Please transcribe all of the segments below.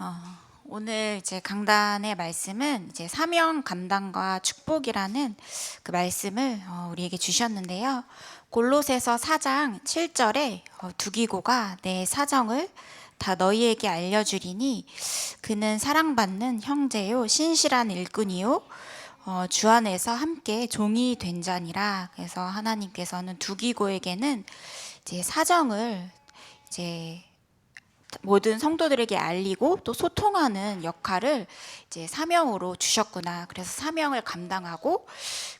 어, 오늘 이제 강단의 말씀은 이제 사명 감당과 축복이라는 그 말씀을 우리에게 주셨는데요. 골로새서 4장 7절에 두기고가 내 사정을 다 너희에게 알려주리니 그는 사랑받는 형제요 신실한 일꾼이요 주 안에서 함께 종이 된 자니라. 그래서 하나님께서는 두기고에게는 이제 사정을 이제 모든 성도들에게 알리고 또 소통하는 역할을 이제 사명으로 주셨구나. 그래서 사명을 감당하고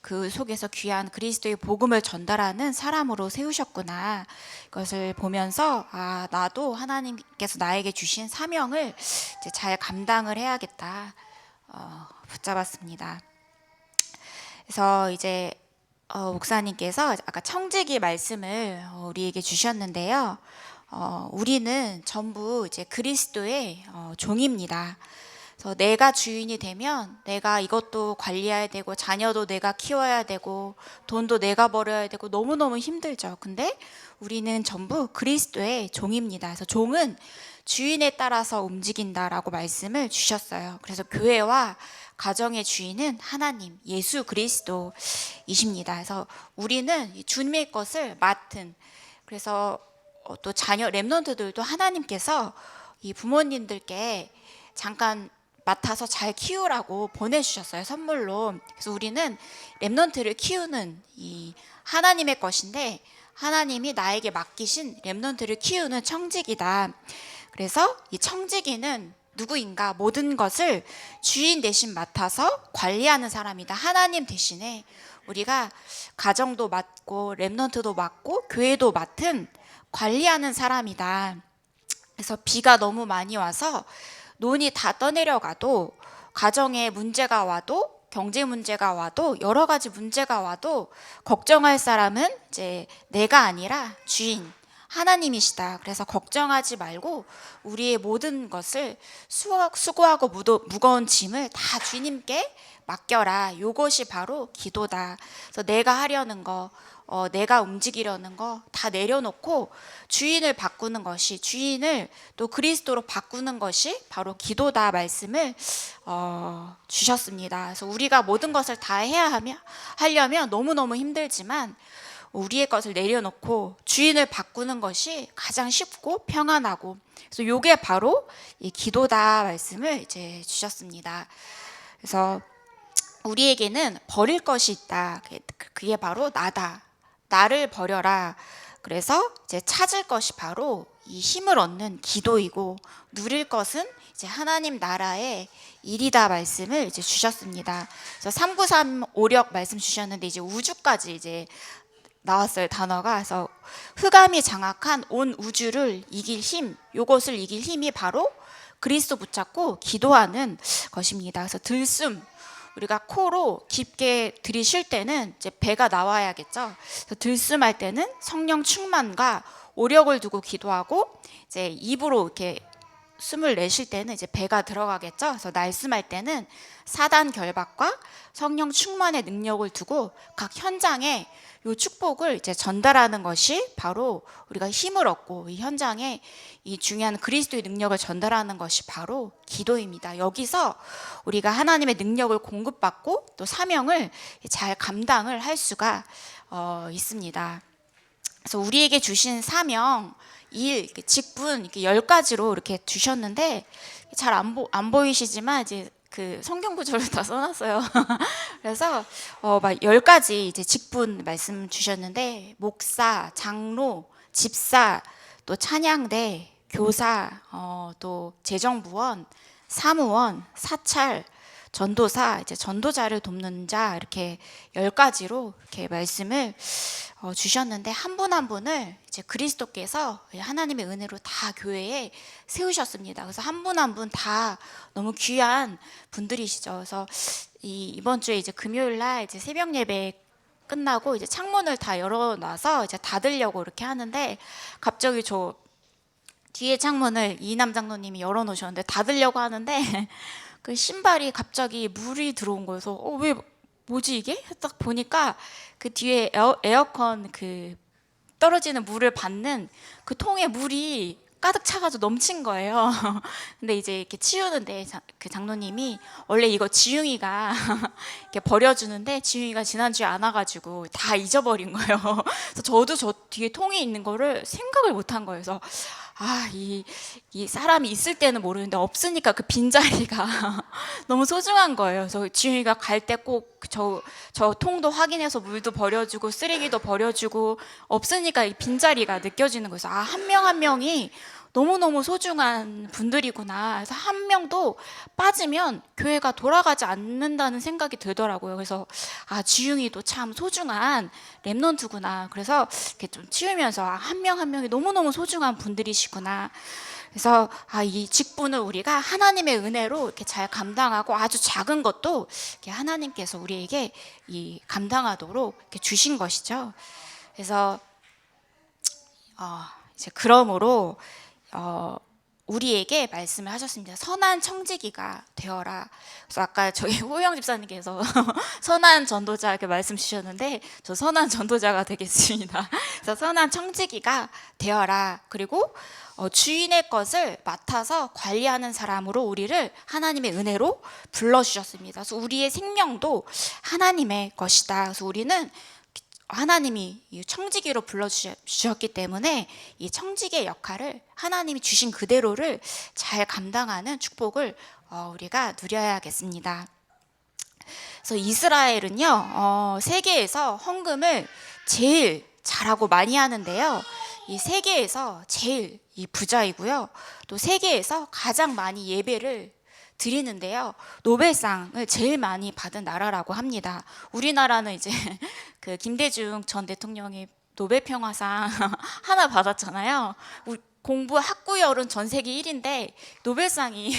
그 속에서 귀한 그리스도의 복음을 전달하는 사람으로 세우셨구나. 그것을 보면서 나도 하나님께서 나에게 주신 사명을 이제 잘 감당을 해야겠다. 붙잡았습니다. 그래서 이제 목사님께서 아까 청지기 말씀을 우리에게 주셨는데요. 우리는 전부 이제 그리스도의 종입니다. 그래서 내가 주인이 되면 내가 이것도 관리해야 되고 자녀도 내가 키워야 되고 돈도 내가 벌어야 되고 너무너무 힘들죠. 근데 우리는 전부 그리스도의 종입니다. 그래서 종은 주인에 따라서 움직인다라고 말씀을 주셨어요. 그래서 교회와 가정의 주인은 하나님, 예수 그리스도이십니다. 그래서 우리는 주님의 것을 맡은, 그래서 또 자녀 렘넌트들도 하나님께서 이 부모님들께 잠깐 맡아서 잘 키우라고 보내주셨어요, 선물로. 그래서 우리는 렘넌트를 키우는 이 하나님의 것인데 하나님이 나에게 맡기신 렘넌트를 키우는 청지기다. 그래서 이 청지기는 누구인가? 모든 것을 주인 대신 맡아서 관리하는 사람이다. 하나님 대신에 우리가 가정도 맡고 렘넌트도 맡고 교회도 맡은 관리하는 사람이다. 그래서 비가 너무 많이 와서 논이 다 떠내려가도, 가정에 문제가 와도, 경제 문제가 와도, 여러 가지 문제가 와도 걱정할 사람은 이제 내가 아니라 주인 하나님이시다. 그래서 걱정하지 말고 우리의 모든 것을 수고하고 무거운 짐을 다 주님께 맡겨라. 이것이 바로 기도다. 그래서 내가 하려는 거, 내가 움직이려는 거 다 내려놓고 주인을 바꾸는 것이, 주인을 또 그리스도로 바꾸는 것이 바로 기도다 말씀을 주셨습니다. 그래서 우리가 모든 것을 다 하려면 너무너무 힘들지만 우리의 것을 내려놓고 주인을 바꾸는 것이 가장 쉽고 평안하고, 그래서 요게 바로 이 기도다 말씀을 이제 주셨습니다. 그래서 우리에게는 버릴 것이 있다. 그게 바로 나다. 나를 버려라. 그래서 이제 찾을 것이 바로 이 힘을 얻는 기도이고, 누릴 것은 이제 하나님 나라의 일이다 말씀을 이제 주셨습니다. 그래서 39356 말씀 주셨는데 이제 우주까지 이제 나왔어요, 단어가. 그래서 흑암이 장악한 온 우주를 이길 힘, 요것을 이길 힘이 바로 그리스도 붙잡고 기도하는 것입니다. 그래서 들숨, 우리가 코로 깊게 들이쉴 때는 이제 배가 나와야겠죠. 그래서 들숨할 때는 성령 충만과 오력을 두고 기도하고, 이제 입으로 이렇게 숨을 내쉴 때는 이제 배가 들어가겠죠. 그래서 날숨할 때는 사단 결박과 성령 충만의 능력을 두고 각 현장에 이 축복을 이제 전달하는 것이 바로 우리가 힘을 얻고 이 현장에 이 중요한 그리스도의 능력을 전달하는 것이 바로 기도입니다. 여기서 우리가 하나님의 능력을 공급받고 또 사명을 잘 감당을 할 수가 있습니다. 그래서 우리에게 주신 사명, 일, 직분 이렇게 10가지로 이렇게 주셨는데 잘 안 보이시지만 이제 그 성경 구절을 다 써놨어요. 그래서 막 10가지 이제 직분 말씀 주셨는데, 목사, 장로, 집사, 또 찬양대, 교사, 또 재정부원, 사무원, 사찰, 전도사, 이제 전도자를 돕는 자, 이렇게 10가지로 이렇게 말씀을 주셨는데, 한 분 한 분을 이제 그리스도께서 하나님의 은혜로 다 교회에 세우셨습니다. 그래서 한 분 한 분 다 너무 귀한 분들이시죠. 그래서 이번 주에 이제 금요일 날 이제 새벽 예배 끝나고 이제 창문을 다 열어놔서 이제 닫으려고 이렇게 하는데, 갑자기 저 뒤에 창문을 이남 장로님이 열어놓으셨는데 닫으려고 하는데 그 신발이 갑자기 물이 들어온 거여서 왜 뭐지 이게? 딱 보니까 그 뒤에 에어컨 그 떨어지는 물을 받는 그 통에 물이 가득 차가지고 넘친 거예요. 근데 이제 이렇게 치우는데 그 장로님이 원래 이거 지웅이가 이렇게 버려주는데 지웅이가 지난주에 안 와가지고 다 잊어버린 거예요. 그래서 저도 저 뒤에 통이 있는 거를 생각을 못 한 거예요. 그래서 이 사람이 있을 때는 모르는데 없으니까 그 빈자리가 너무 소중한 거예요. 그래서 지웅이가 갈 때 꼭 저 통도 확인해서 물도 버려주고 쓰레기도 버려주고 없으니까 이 빈자리가 느껴지는 거예요. 한 명 한 명이 너무너무 소중한 분들이구나. 그래서 한 명도 빠지면 교회가 돌아가지 않는다는 생각이 들더라고요. 그래서 지웅이도 참 소중한 랩넌트구나. 그래서 이렇게 좀 치우면서 한 명 한 명이 너무너무 소중한 분들이시구나. 그래서 이 직분을 우리가 하나님의 은혜로 이렇게 잘 감당하고 아주 작은 것도 이렇게 하나님께서 우리에게 이 감당하도록 이렇게 주신 것이죠. 그래서 이제 그러므로 우리에게 말씀을 하셨습니다. 선한 청지기가 되어라. 그래서 아까 저희 호영 집사님께서 선한 전도자 이렇게 말씀 주셨는데 저 선한 전도자가 되겠습니다. 그래서 선한 청지기가 되어라. 그리고 주인의 것을 맡아서 관리하는 사람으로 우리를 하나님의 은혜로 불러주셨습니다. 그래서 우리의 생명도 하나님의 것이다. 그래서 우리는 하나님이 청지기로 불러주셨기 때문에 이 청지기의 역할을 하나님이 주신 그대로를 잘 감당하는 축복을 우리가 누려야겠습니다. 그래서 이스라엘은요, 세계에서 헌금을 제일 잘하고 많이 하는데요, 이 세계에서 제일 이 부자이고요, 또 세계에서 가장 많이 예배를 드리는데요, 노벨상을 제일 많이 받은 나라라고 합니다. 우리나라는 이제 그 김대중 전 대통령이 노벨 평화상 하나 받았잖아요. 공부 학구열은 전 세계 1위인데 노벨상이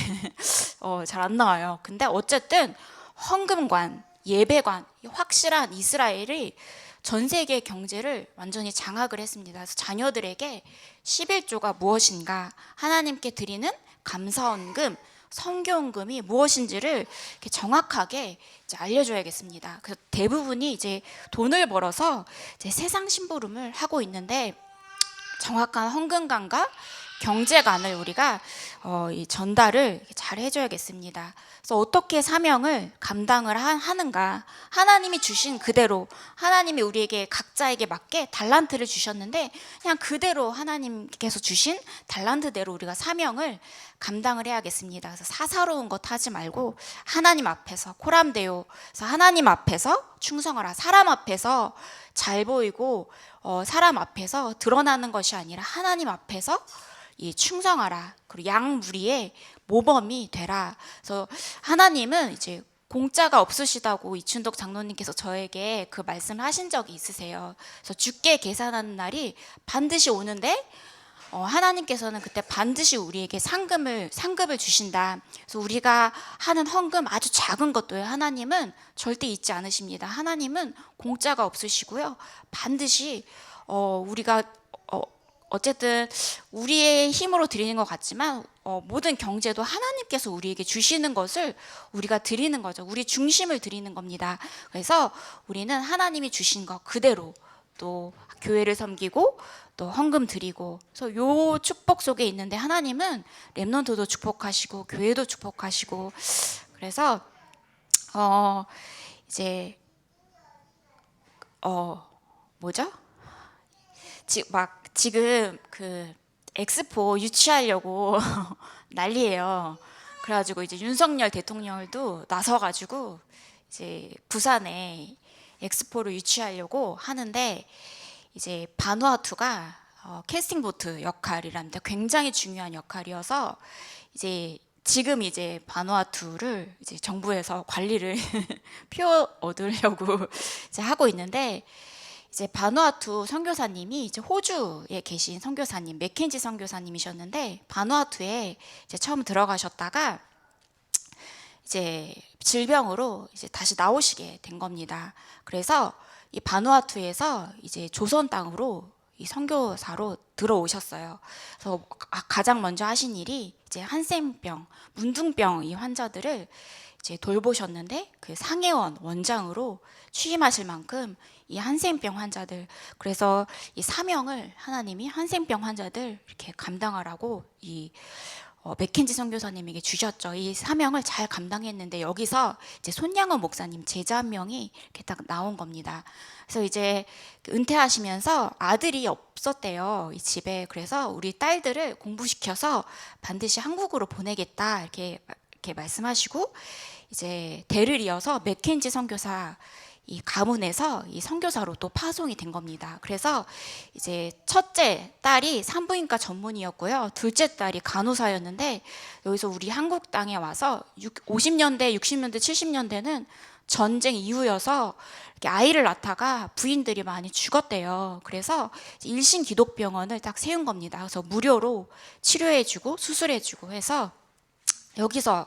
잘 안 나와요. 근데 어쨌든 헌금관, 예배관, 확실한 이스라엘이 전 세계 경제를 완전히 장악을 했습니다. 그래서 자녀들에게 11조가 무엇인가, 하나님께 드리는 감사헌금, 성교헌금이 무엇인지를 이렇게 정확하게 이제 알려줘야겠습니다. 그래서 대부분이 이제 돈을 벌어서 이제 세상 심부름을 하고 있는데 정확한 헌금관과 경제관을 우리가 이 전달을 잘 해줘야겠습니다. 그래서 어떻게 사명을 감당을 하는가, 하나님이 주신 그대로, 하나님이 우리에게 각자에게 맞게 달란트를 주셨는데 그냥 그대로 하나님께서 주신 달란트대로 우리가 사명을 감당을 해야겠습니다. 그래서 사사로운 것 하지 말고 하나님 앞에서 코람데오, 그래서 하나님 앞에서 충성하라. 사람 앞에서 잘 보이고 사람 앞에서 드러나는 것이 아니라 하나님 앞에서 이 충성하라. 그리고 양무리의 모범이 되라. 그래서 하나님은 이제 공짜가 없으시다고 이춘덕 장로님께서 저에게 그 말씀을 하신 적이 있으세요. 그래서 주께 계산하는 날이 반드시 오는데 하나님께서는 그때 반드시 우리에게 상급을 주신다. 그래서 우리가 하는 헌금 아주 작은 것도요, 하나님은 절대 잊지 않으십니다. 하나님은 공짜가 없으시고요, 반드시 우리가 어쨌든 우리의 힘으로 드리는 것 같지만 모든 경제도 하나님께서 우리에게 주시는 것을 우리가 드리는 거죠. 우리 중심을 드리는 겁니다. 그래서 우리는 하나님이 주신 것 그대로 또 교회를 섬기고 또 헌금 드리고, 그래서 요 축복 속에 있는데 하나님은 렘넌트도 축복하시고 교회도 축복하시고, 그래서 이제 뭐죠? 지금 그 엑스포 유치하려고 난리예요. 그래가지고 이제 윤석열 대통령도 나서가지고 이제 부산에 엑스포를 유치하려고 하는데, 이제 바누아투가 캐스팅 보트 역할이랍니다. 굉장히 중요한 역할이어서 이제 지금 이제 바누아투를 이제 정부에서 관리를 표 얻으려고 이제 하고 있는데, 이제 바누아투 선교사님이 이제 호주에 계신 선교사님, 맥켄지 선교사님이셨는데 바누아투에 이제 처음 들어가셨다가 이제 질병으로 이제 다시 나오시게 된 겁니다. 그래서 이 바누아투에서 이제 조선 땅으로 이 선교사로 들어오셨어요. 그래서 가장 먼저 하신 일이 이제 한센병, 문둥병 이 환자들을 이제 돌보셨는데, 그 상해원 원장으로 취임하실 만큼 이 한센병 환자들. 그래서 이 사명을 하나님이 한센병 환자들 이렇게 감당하라고 이 맥켄지 선교사님에게 주셨죠. 이 사명을 잘 감당했는데 여기서 이제 손양원 목사님 제자 한 명이 이렇게 딱 나온 겁니다. 그래서 이제 은퇴하시면서 아들이 없었대요, 이 집에. 그래서 우리 딸들을 공부시켜서 반드시 한국으로 보내겠다 이렇게 말씀하시고 이제 대를 이어서 맥켄지 선교사 이 가문에서 이 선교사로 또 파송이 된 겁니다. 그래서 이제 첫째 딸이 산부인과 전문의였고요. 둘째 딸이 간호사였는데 여기서 우리 한국 땅에 와서 50년대, 60년대, 70년대는 전쟁 이후여서 이렇게 아이를 낳다가 부인들이 많이 죽었대요. 그래서 일신 기독병원을 딱 세운 겁니다. 그래서 무료로 치료해주고 수술해주고 해서 여기서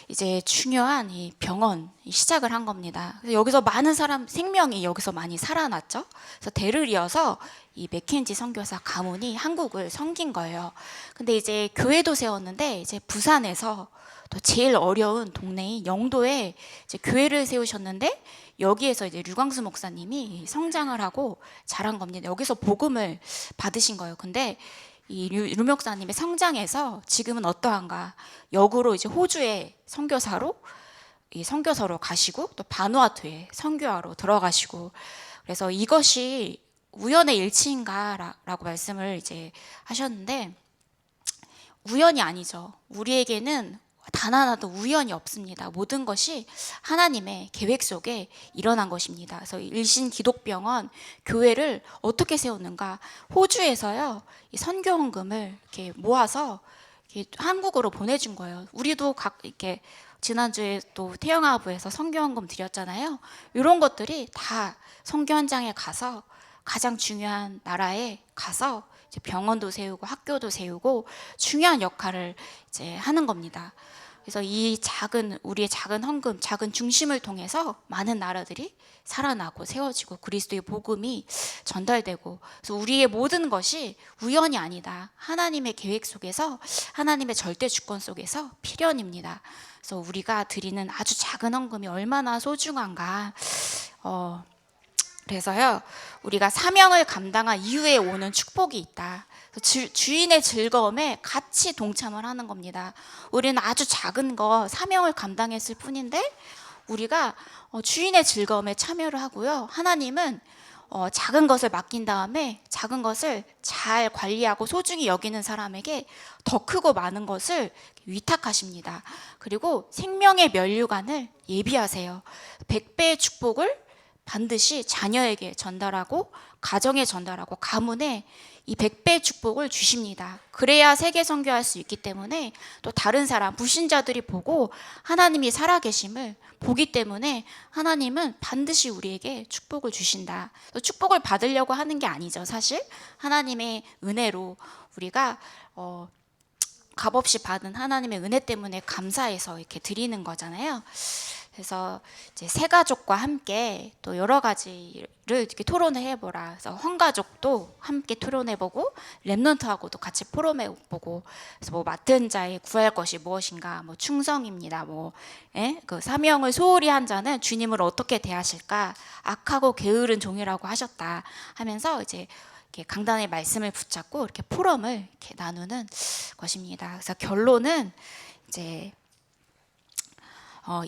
이제 중요한 이 병원 시작을 한 겁니다. 그래서 여기서 많은 사람 생명이 여기서 많이 살아났죠. 그래서 대를 이어서 이 맥켄지 선교사 가문이 한국을 섬긴 거예요. 근데 이제 교회도 세웠는데 이제 부산에서 또 제일 어려운 동네인 영도에 이제 교회를 세우셨는데 여기에서 이제 류광수 목사님이 성장을 하고 자란 겁니다. 여기서 복음을 받으신 거예요. 근데 이 류 목사님의 성장에서 지금은 어떠한가? 역으로 이제 호주에 선교사로 이 선교사로 가시고 또 바누아투에 선교하러 들어가시고 그래서 이것이 우연의 일치인가라고 말씀을 이제 하셨는데 우연이 아니죠. 우리에게는 단 하나도 우연이 없습니다. 모든 것이 하나님의 계획 속에 일어난 것입니다. 그래서 일신 기독병원 교회를 어떻게 세웠는가? 호주에서요, 이 선교 헌금을 이렇게 모아서 이렇게 한국으로 보내준 거예요. 우리도 이렇게 지난주에 또 태영아부에서 선교 헌금 드렸잖아요. 이런 것들이 다 선교 현장에 가서 가장 중요한 나라에 가서 이제 병원도 세우고 학교도 세우고 중요한 역할을 이제 하는 겁니다. 그래서 이 우리의 작은 헌금, 작은 중심을 통해서 많은 나라들이 살아나고 세워지고 그리스도의 복음이 전달되고 그래서 우리의 모든 것이 우연이 아니다. 하나님의 계획 속에서 하나님의 절대 주권 속에서 필연입니다. 그래서 우리가 드리는 아주 작은 헌금이 얼마나 소중한가. 그래서요, 우리가 사명을 감당한 이후에 오는 축복이 있다. 주인의 즐거움에 같이 동참을 하는 겁니다. 우리는 아주 작은 거 사명을 감당했을 뿐인데 우리가 주인의 즐거움에 참여를 하고요. 하나님은 작은 것을 맡긴 다음에 작은 것을 잘 관리하고 소중히 여기는 사람에게 더 크고 많은 것을 위탁하십니다. 그리고 생명의 면류관을 예비하세요. 100배의 축복을 반드시 자녀에게 전달하고 가정에 전달하고 가문에 이 100배의 축복을 주십니다. 그래야 세계 선교할 수 있기 때문에 또 다른 사람, 불신자들이 보고 하나님이 살아계심을 보기 때문에 하나님은 반드시 우리에게 축복을 주신다. 또 축복을 받으려고 하는 게 아니죠. 사실 하나님의 은혜로 우리가 값없이 받은 하나님의 은혜 때문에 감사해서 이렇게 드리는 거잖아요. 그래서 이제 새 가족과 함께 또 여러 가지를 이렇게 토론을 해보라. 그래서 헌가족도 함께 토론해보고 렘넌트하고도 같이 포럼해보고 그래서 뭐 맡은 자의 구할 것이 무엇인가, 뭐 충성입니다. 그 사명을 소홀히 한 자는 주님을 어떻게 대하실까? 악하고 게으른 종이라고 하셨다 하면서 이제 이렇게 강단의 말씀을 붙잡고 이렇게 포럼을 이렇게 나누는 것입니다. 그래서 결론은 이제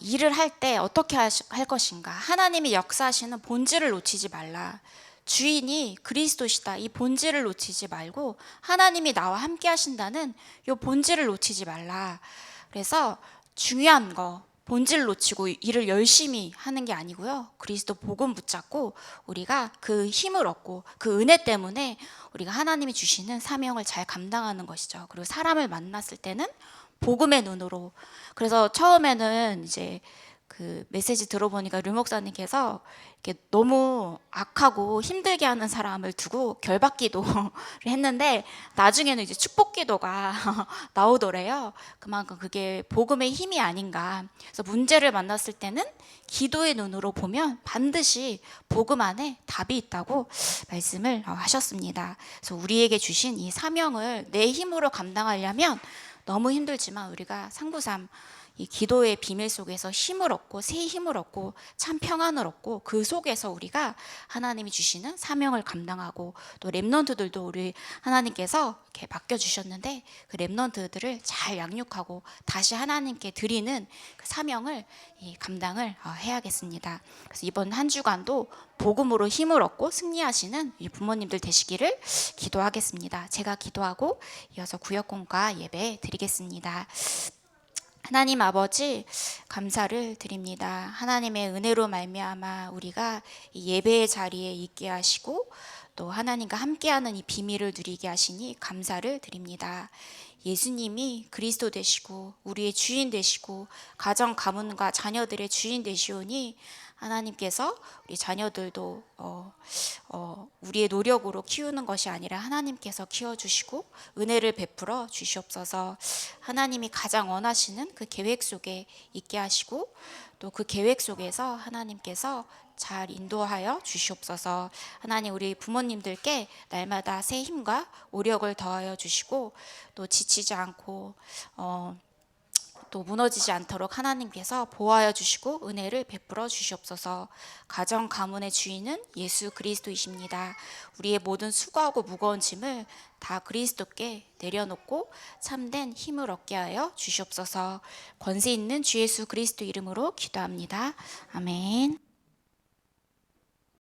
일을 할 때 어떻게 할 것인가? 하나님이 역사하시는 본질을 놓치지 말라. 주인이 그리스도시다. 이 본질을 놓치지 말고 하나님이 나와 함께 하신다는 이 본질을 놓치지 말라. 그래서 중요한 거 본질 놓치고 일을 열심히 하는 게 아니고요. 그리스도 복음 붙잡고 우리가 그 힘을 얻고 그 은혜 때문에 우리가 하나님이 주시는 사명을 잘 감당하는 것이죠. 그리고 사람을 만났을 때는 복음의 눈으로. 그래서 처음에는 이제 그 메시지 들어보니까 류 목사님께서 이렇게 너무 악하고 힘들게 하는 사람을 두고 결박기도를 했는데 나중에는 이제 축복기도가 나오더래요. 그만큼 그게 복음의 힘이 아닌가. 그래서 문제를 만났을 때는 기도의 눈으로 보면 반드시 복음 안에 답이 있다고 말씀을 하셨습니다. 그래서 우리에게 주신 이 사명을 내 힘으로 감당하려면 너무 힘들지만 우리가 상부삼 이 기도의 비밀 속에서 힘을 얻고 새 힘을 얻고 참 평안을 얻고 그 속에서 우리가 하나님이 주시는 사명을 감당하고 또 렘넌트들도 우리 하나님께서 이렇게 맡겨 주셨는데 그 렘넌트들을 잘 양육하고 다시 하나님께 드리는 그 사명을 감당을 해야겠습니다. 그래서 이번 한 주간도 복음으로 힘을 얻고 승리하시는 이 부모님들 되시기를 기도하겠습니다. 제가 기도하고 이어서 구역공과 예배 드리겠습니다. 하나님 아버지 감사를 드립니다. 하나님의 은혜로 말미암아 우리가 이 예배의 자리에 있게 하시고 또 하나님과 함께하는 이 비밀을 누리게 하시니 감사를 드립니다. 예수님이 그리스도 되시고 우리의 주인 되시고 가정 가문과 자녀들의 주인 되시오니 하나님께서 우리 자녀들도 우리의 노력으로 키우는 것이 아니라 하나님께서 키워주시고 은혜를 베풀어 주시옵소서. 하나님이 가장 원하시는 그 계획 속에 있게 하시고 또 그 계획 속에서 하나님께서 잘 인도하여 주시옵소서. 하나님 우리 부모님들께 날마다 새 힘과 오력을 더하여 주시고 또 지치지 않고 또 무너지지 않도록 하나님께서 보호하여 주시고 은혜를 베풀어 주시옵소서. 가정 가문의 주인은 예수 그리스도이십니다. 우리의 모든 수고하고 무거운 짐을 다 그리스도께 내려놓고 참된 힘을 얻게 하여 주시옵소서. 권세 있는 주 예수 그리스도 이름으로 기도합니다. 아멘.